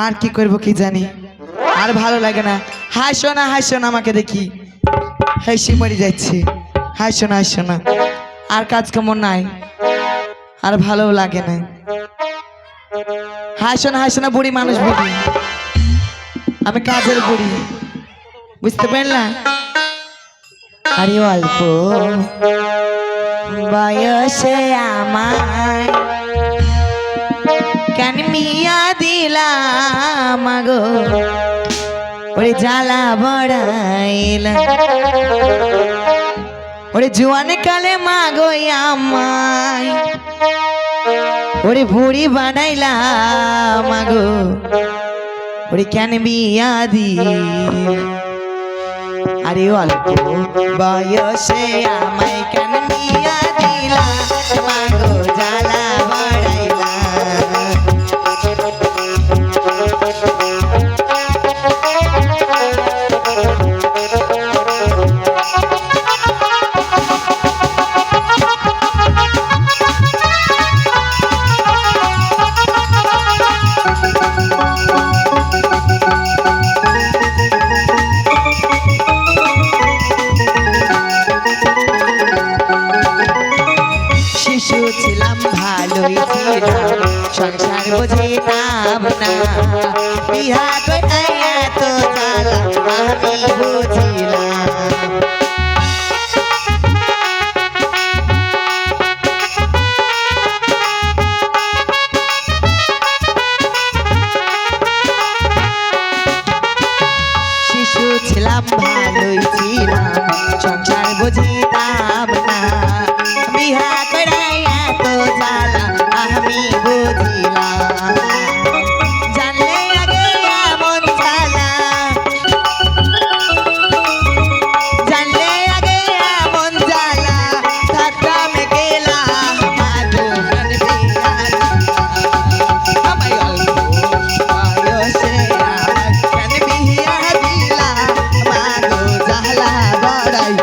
আর কি করব কি জানি, আর ভালো লাগে না। হাসো না আমাকে দেখি, হেসে মরে যাচ্ছে। হাসো না, আর কাজ কেমন নাই, আর ভালো লাগে না। হাসো না বুড়ি মানুষ বুড়ি, আমি কাজের বুড়ি, বুঝতে পারলা? আরে অল্প বয়সে আমায় কেন মিয়া দিলাম গো, ওরে জ্বালা বড়াইলা, ওরে জোয়ান কালে মাগো আমায় ওরে বুড়ি বানাইলা মাগো, ওরে কেন বিয়া দিল। আরে অল্প বয়সে আমায় কেন বিয়া দিলা মাগো, জ্বালা বাড়াইলা। ছিলাম ভালোই ছিলাম, সংসার বুঝিতাম না, বিহা করে এত জ্বালা আমি বুঝিলাম। শিশু ছিলাম ভালোই ছিলাম, সংসার বুঝিতাম না, বিহা করে এত জ্বালা আমি বুঝিলাম। জানলে আগে এমন জ্বালা, জানলে আগে এমন জ্বালা, থাকতাম গেলা মাগো আমায় অল্প বয়সে কেন বিয়া দিলা মাগো, জ্বালা বড়াই।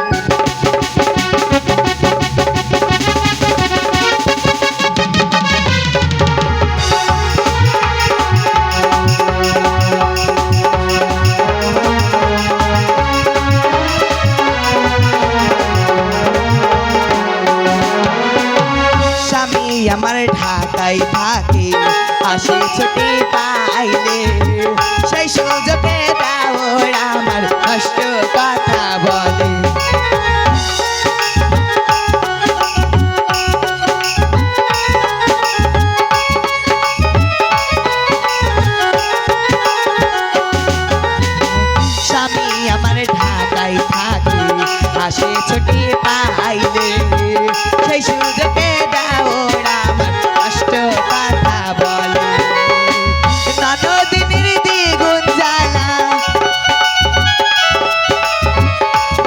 আমার ঢাকায় থাকে, আসে ছুটি পাইলে, সেই সুযোগে দাওর আমার কষ্ট কথা বলে। স্বামী আমার ঢাকায় থাকে, আসে ছুটি পাইলে, সেই সুযোগে দাওর আমার কষ্ট কথা বলে। ননদিনীর দ্বিগুণ জ্বালা,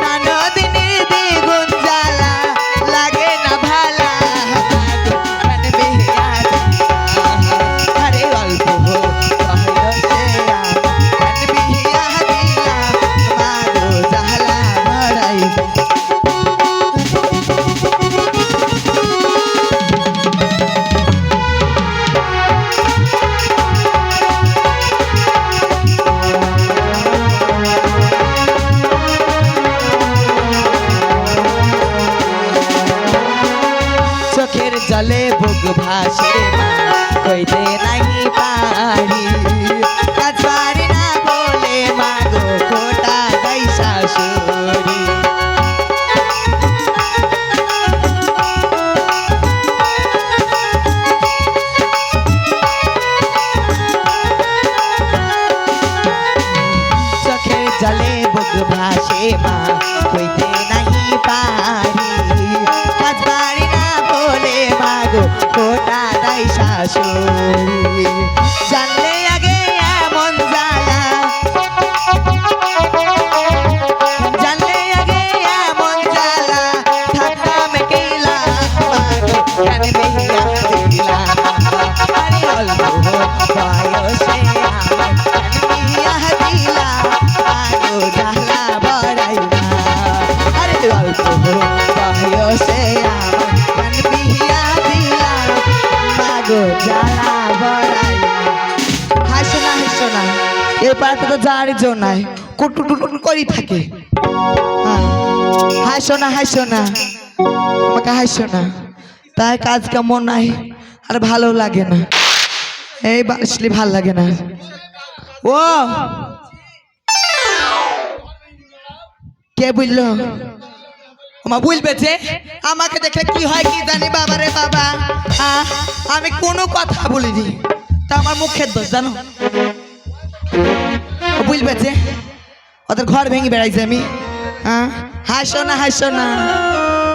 ননদিনীর দ্বিগুণ জ্বালা, লাগে না ভালা কেন বিয়া দিলা। আরে অল্প বয়সে কেন বিয়া দিলা মাগো, জ্বালা বড়াইলা। চোখের জলে বুক ভাসে মা, কইতে নাহি পারি, কাজ পারি না বলে মাগো খোটা গাই শাশুড়ি। চোখের জলে বুক ভাসে মা, কইতে নাহি পারি, কাজ পারি না বলে মাগো খোটা দাই শাশুড়ি। জানলে আগে এমন জ্বালা, জানলে আগে এমন জ্বালা, থাকতাম গেলা মাগো কেন বিয়া দিলা। আরে অল্প বয়সে আমার কেন বিয়া দিলা মাগো, জ্বালা বড়াইলা। আরে অল্প বয়সে আমার কেন বিয়া দিলা মাগো, জ্বালা বড়াইলা। হাসো না হাসো না, এই পাড়াতে তো যার জন্য নাই, কুটুটুটু করি থাকে। হ্যাঁ, হাসো না হাসো না, আমাকে হাসো না, তাই কাজ কেমন নাই আর ভালো লাগে না, এই বাসলি ভাল লাগে না। ও কে বুঝলো? মা বুঝবে যে আমাকে দেখে কি হয় কি জানি। বাবা রে বাবা, আমি কোনো কথা বলিনি, তা আমার মুখের দোষ জানো। বুঝবে যে ওদের ঘর ভেঙে বেড়াইছে আমি। হাসো না হাসো না,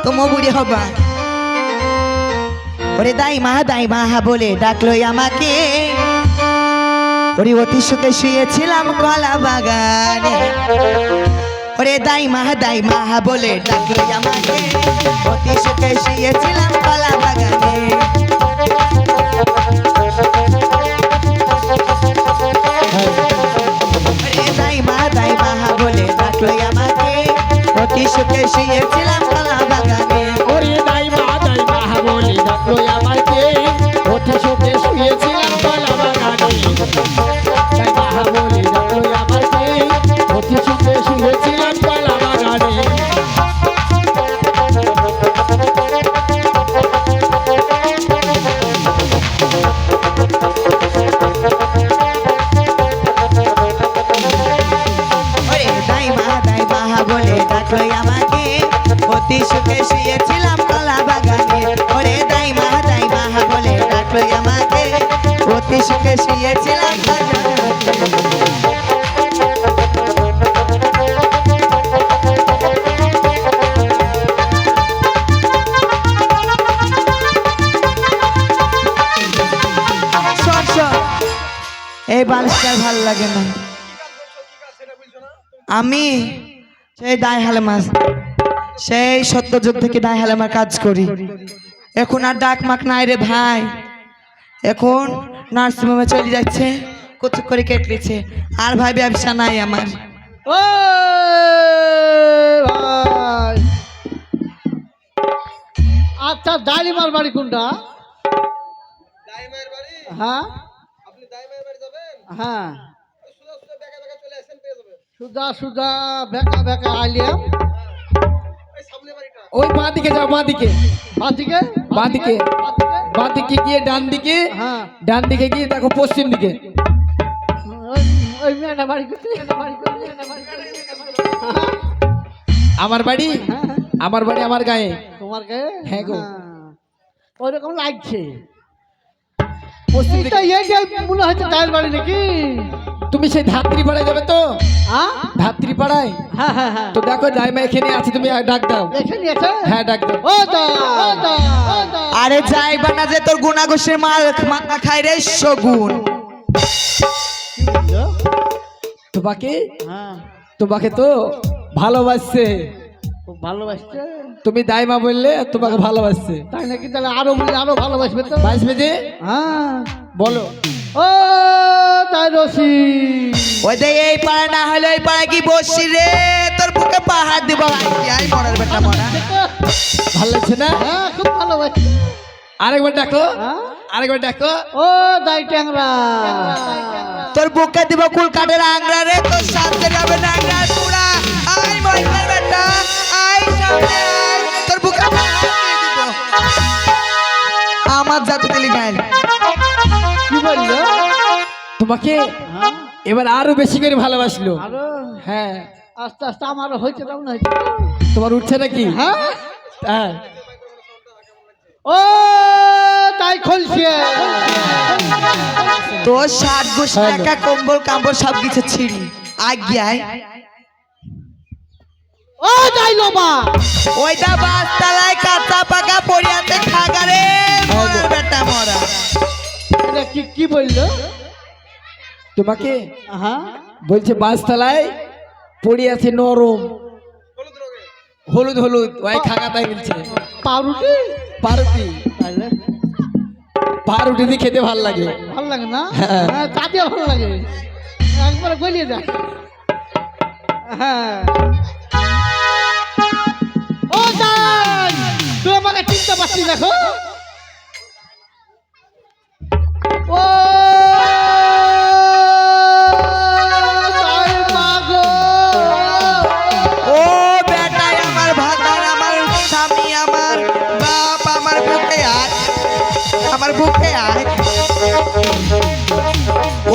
তোমার বুড়ি হবা। ওরে দাইমা দাইমা বলে ডাকলো আমাকে, ওরে অতি সুখে শুয়েছিলাম কলা বাগানে। ওরে দাইমা বলে ডাকলো আমাকে, অতি সুখে শুয়েছিলাম কলা বাগানে। ওরে দাইমা বলে ডাকলো আমাকে, অতি সুখে শুয়েছিলাম কলা বাগানে। ওরে দাইমা বলে ডাকলো আমাকে, অতি সুখে শুয়েছিলাম কলা বাগানে। দাইমা বলে ডাকলো আমাকে, অতি সুখে শুয়েছিলাম কলা বাগানে। ওরে দাইমা বলে ডাকলো আমাকে, অতি সুখে শুয়েছিলাম কলা বাগানে। ওরে দাইমা বলে ডাকলো আমাকে, অতি সুখে শুয়েছিলাম কলা এই বালিশটা ভালো লাগে না। আমি সেই দায় হালেমাস, সেই সত্যযুগ থেকে দায় হালেমার কাজ করি। এখন আর ডাক মাক নাই রে ভাই, এখন নার্সিংহোমে চলে যাচ্ছে, কচু করে কেটেছে, আর ভাই ব্যবসা নাই আমার। ও ভাই, আচ্ছা দাইমার বাড়ি কোনটা? হ্যাঁ হ্যাঁ, সুজা সুজা বেকা বেকা আলিয়া, ওই বাঁ দিকে যাও, বাঁ দিকে, বাঁ দিকে বাঁ দিকে, বাঁ দিকে গিয়ে ডান দিকে, হ্যাঁ, ডান দিকে গিয়ে দেখো পশ্চিম দিকে। ওই মেয়েটা বাড়ি করতে আমার বাড়ি, আমার বাড়ি আমার গায়ে। তোমার গায়ে? হ্যাঁ গো। ওইরকম লাগছে। পশ্চিম দিকে। এইটা মনে হচ্ছে দায়ের বাড়ি নাকি? তুমি সেই ধাত্রী পাড়ায় যাবে তো? হ্যাঁ ধাত্রী পাড়ায় হ্যাঁ হ্যাঁ হ্যাঁ, তো দেখো দাইমা এখানে আছে, তুমি ডাক দাও। এখানে আছে? হ্যাঁ ডাক দাও। ও দা ও দা ও দা, আরে যাই বানা যে তোর গুনা গোসের মাল মাথা খাই রে শগুন। তোমাকে, হ্যাঁ তোমাকে তো ভালোবাসছে, খুব ভালোবাসছে। তুমি দাইমা বললে তোমাকে ভালোবাসছে। তাই নাকি? তাহলে আরো বলে আরো ভালোবাসবে তো। বাসবে যে, হ্যাঁ বলো। ও তাই রসি, ওই দে এই পাড়া না হলে ওই পাড়া কি বসছি রে, তোর বুকে পাহাড় দিব। আই মরার বেটা মরা। ভালো লাগছে না? হ্যাঁ খুব ভালোবাসছে। আরেকবার ডাকো, হ্যাঁ? আরেকবার ডাকো। ও দাই ট্যাংরা, তোর বুকে দিব কুল কাটের আংরা রে, তোর সাথে যাবে না আংরা পুরা। আই মরার বেটা, আই সামনে আই, তোর বুকে পাহাড় দিয়ে দিব। আমার জাতি দিলি গাইল। কি বললো? তোমাকে হ্যাঁ এবার আরো বেশি করে ভালোবাসলো। আরো হ্যাঁ, আস্তে আস্তে আমারও হয়েছে, তেমন হয়েছে। তোমার উঠছে নাকি? হ্যাঁ হ্যাঁ, ও তাই খুলছে। তোর 60 গোশ টাকা কম্বল কাম্বল সব কিছু ছিড়ি আজ্ঞায়। ও যাই লোবা, ওইটা বাসতলায় কাঁচা পাকা পড়িয়াতে খাগারে মরার বেটা মরা। এটা কি কি বললো? তোমাকে হ্যাঁ বলছে বাসতলায় পড়ে আছে নরম, হলুদ হলুদ, ওই খাগাতাই বলছে। পাউরুটি, পারুটি, তাহলে পারুটি দিয়ে খেতে ভালো লাগে। ভালো লাগে না? হ্যাঁ। হ্যাঁ তাতে ভালো লাগে, একবারে গলিয়ে যায়। হ্যাঁ ও যাই, তুই আমাকে চিনতে পারছিস? দেখো ও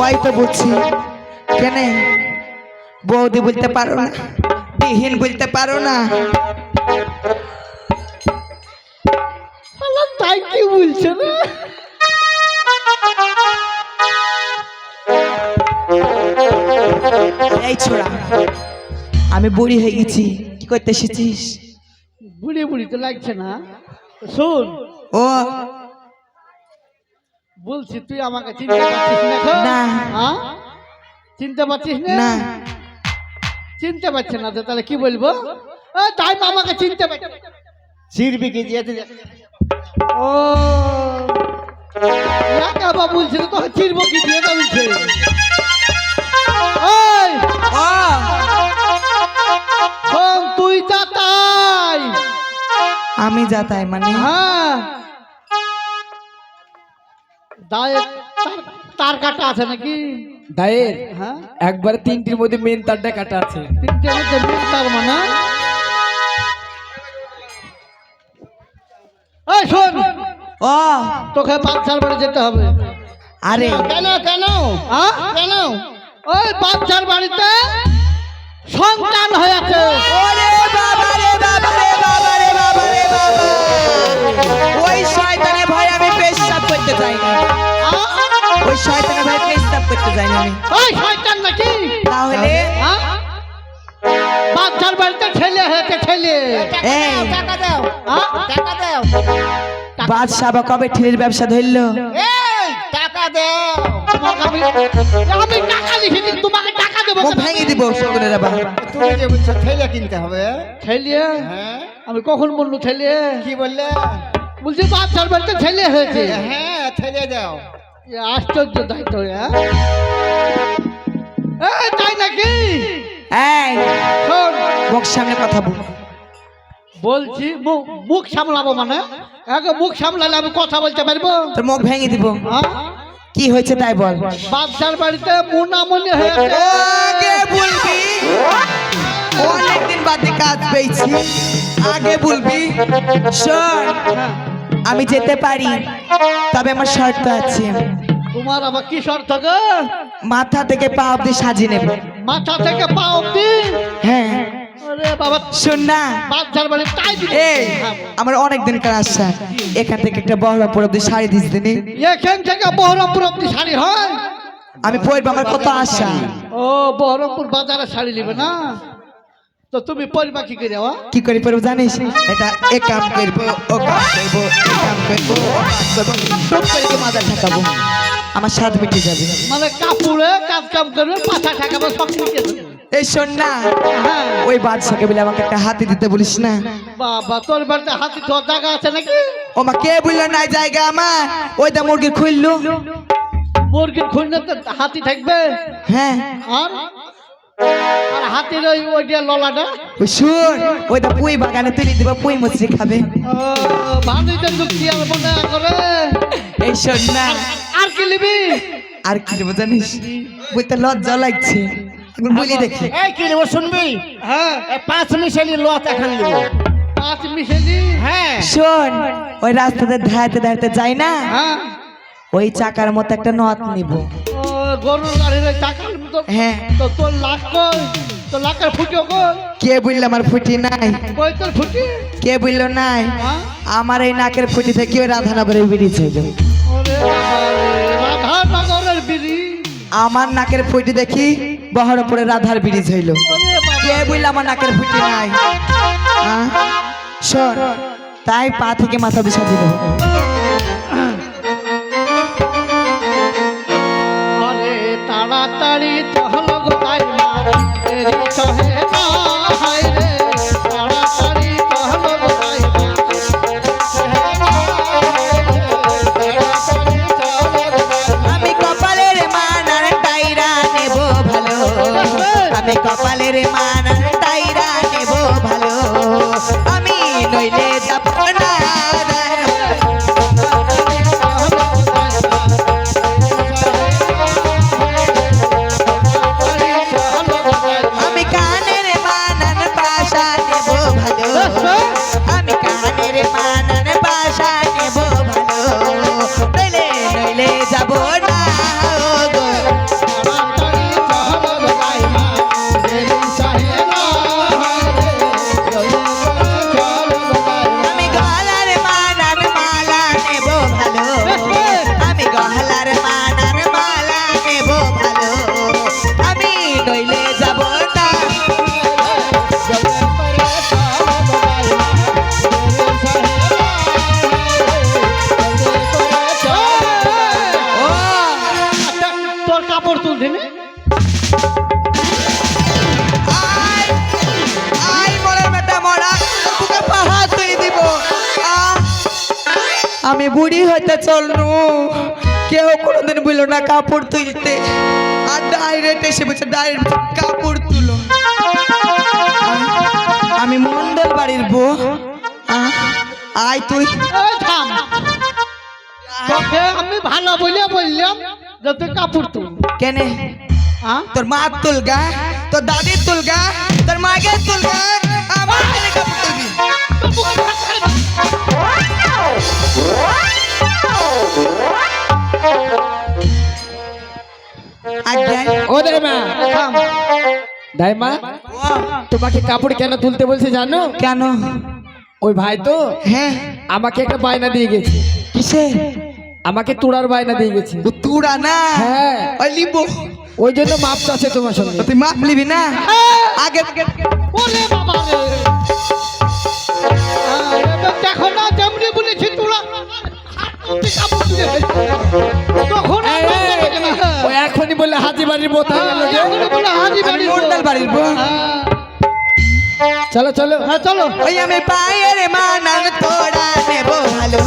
ওই তো বলছি কেন বৌদি বলতে পারো না, বিহীন বলতে পারো না। আল্লাহ, তাই কি বলছে না? এই ছোড়া, আমি বুড়ি হয়ে গেছি, কি করতে এসেছিস? বুড়ি বুড়ি তো লাগছে না। শোন, ও বলছি তুই আমাকে চিনতে পারছিস না এখন? না। হ্যাঁ? চিনতে পারছিস না? না, চিনতে পারছে না তো তাহলে কি বলবো? তাই আমাকে চিনতে পারছি। চিরবি কি দিয়ে ও বাবা বলছিল তো চিরব কি দিয়ে বলছে। ওই ও শোন, তুই যা তাই। আমি যাতাই মানে? হ্যাঁ, দায়ের তার কাটা আছে নাকি? দায়ের হ্যাঁ, একবারে তিনটির মধ্যে মেন তারটা কাটা আছে। তিনটে মধ্যে তার মানে এই শোন, ও তোকে বাচ্চার বাড়ি যেতে হবে। আরে কেন কেন কেন? ওই বাচ্চার বাড়িতে সন্তান হয়েছে। ওরে বাবা রে বাবা রে বাবা রে বাবা রে বাবা, ওই শয়তানের ভয় আমি পেশাব করতে যাই না, ওই শয়তানের ভয় পেশাব করতে যাই না আমি। ওই শয়তান নাকি? তাহলে হ্যাঁ? বাচ্চার বাড়িতে ছেলে হয়েছে, ছেলে। এই টাকা দাও, হ্যাঁ? টাকা দাও, বাদশাহ বা কবে ঠিলের ব্যবসা ধরলো? এই টাকা দাও। তোমাকে আমি টাকা লিখে দিই, তোমাকে টাকা দেবো। মুখ ভেঙে দিব শকুনের আবার। তুমি যে বলছো ঠেলে কিনতে হবে। ছেলে? হ্যাঁ, আমি কখন বললো ছেলে? কি বললে? বলছি বাচ্চার বাড়িতে ছেলে হয়েছে। হ্যাঁ, ঠেলে দাও। এ আশ্চর্য দায়িত্ব। তাই নাকি? এই শোন, মুখ সামনে কথা বল। বলছি মুখ সামলাবো মানে মুখ সামলালে আমি কথা বলতে পারবো? তোর মুখ ভেঙে দিব। হ্যাঁ? কি হয়েছে তাই বল। বাচ্চার বাড়িতে মুনামনি হয়েছে। আগে বলবি, অনেকদিন বাদে কাজ পেয়েছি, আগে বলবি। শোন, আমি যেতে পারি, তবে আমার শর্ত আছে। তোমার আবার কি শর্ত গো? মাথা থেকে পা অব্দি সাজিয়ে নেব। মাথা থেকে পা অব্দি? হ্যাঁ আরে বাবা, শোন না, বাচ্চার বাড়ি তাই দিবি? এই আমার অনেক দিন কার আশা, এখান থেকে একটা বহরমপুর অব্দি শাড়ি দিস দিনে। এখান থেকে বহরমপুর অব্দি শাড়ি হয়? আমি পরবো, আমার কত আশা। ও, বহরমপুর বাজারে শাড়ি নিবে না তো তুমি পরিবা কি করে? কি করে পরবো জানিস? এটা এ কাম করবো, ও কাম করবো, এ কাম করবো, ও কাম করবো, টুক করে কি মাজা ঠাকাবো, আমার স্বাদ মিটে যাবে। মানে কাপড়ে কাজ কাম করবে, পাছা ঠাকাবো, সব শিখে দেবে। এই শোন না, হ্যাঁ। ওই বাদশাকে বলে আমাকে একটা হাতি দিতে বলিস না। বাবা, তোর বাড়িতে হাতি ধোয়ার জায়গা আছে নাকি? ও মা, কে বললো নাই জায়গা আমার? ওই দা মুরগি খুললো। মুরগির খুঁজলে তো হাতি থাকবে। হ্যাঁ আর আর হাতির ওইটা ললাটা? ওই শুন, ওই দা পুঁই বাগানে তুলে দিব, পুঁই মুচড়ি খাবে। ভালোই তো যুক্তি আর মনে করে। এই শোন না, আর কি নিবি? আর কি দেবো জানিস? বলতে লজ্জা লাগছে, এখন বলি দেখি। এই কি নেবো শুনবি? হ্যাঁ, 5 মিশালি লত এখন দেবো। 5 মিশালি? হ্যাঁ, শোন, ওই রাস্তাতে ধারতে ধারতে যাই না, হ্যাঁ। ওই চাকার মতো একটা নথ নিব। ও, গরুর গাড়ির ওই টাকার মতো? হ্যাঁ। তো তোর লাখ কই? তোর লাখের ফুটিও কই? কে বললো আমার ফুটি নাই? কই তোর ফুটি? কে বললো নাই? হ্যাঁ? আমার এই নাকের ফুটি থেকে ওই রাধানগরের ব্রিজ হইল। ওরে বাবা রে, রাধানগরের বিড়ি। আমার নাকের ফুটি দেখি বহরমপুরে রাধার ব্রিজ হইল। ওরে বাবা। কে বললো আমার নাকের ফুটি নাই? হ্যাঁ? শোন, তাই পা থেকে মাথা অব্দি সাজিয়ে দেবো। আরে তাড়াতাড়ি চল গো তাই মা, দেরি সহে না হায় রে। তাড়াতাড়ি চল গো তাই মা, তাড়াতাড়ি চল গো তাই মা। আমি কপালের মানার টাইরা নেব ভালো, আমি কপালের মানার টাইরা নেব ভালো, আমি নইলে যাব না। আমি কানে তোর কাপড় তুলতে নে আই আই মরে বেটা মরা তোকে পাহাড় তুই দিব আহ, আমি বুড়ি হইতে চলনু কেউ কোনোদিন বললো না কাপড় তুলতে আর ডাইরেক্ট এসে বলছে ডাইরেক্ট কাপড় তুলো আমি মন্ডল বাড়ির বউ আয় তুই এই থাম তোকে আমি ভালো বলে বললাম যে তুই কাপড় তুল কেনে হ্যাঁ তোর মা তুল গা তোর দাদির তুল গা তোর মাকে তুল গা আমার কেনে কাপড় তুলবি আজ্ঞা ও দাইমা থাম দাইমা তোমাকে কাপড় কেন তুলতে বলছে জানো? কেন ওই ভাই তো হ্যাঁ আমাকে একটা বায়না দিয়ে গেছে, কিসে আমাকে তুড়ার বায়না দিয়ে গেছে। ও তুড়া না হ্যাঁ। ওই লিবো ওই জন্য মাপ চাচ্ছে তোমার সঙ্গে। তুই মাপ নিবি না আগে ওরে বাবা রে এবার দেখো না যেমনি বলেছি তোরা কাপড় তুলে তখন এই, এই, ও এখনই বললে হাজি বাড়ির বোত হয়ে গেল যে। বলে হাজি আমি বাড়ি মন্ডল বাড়ির বউ চলো চলো হ্যাঁ চলো ওই আমি পায়ের মানান তোড়া নেব ভালো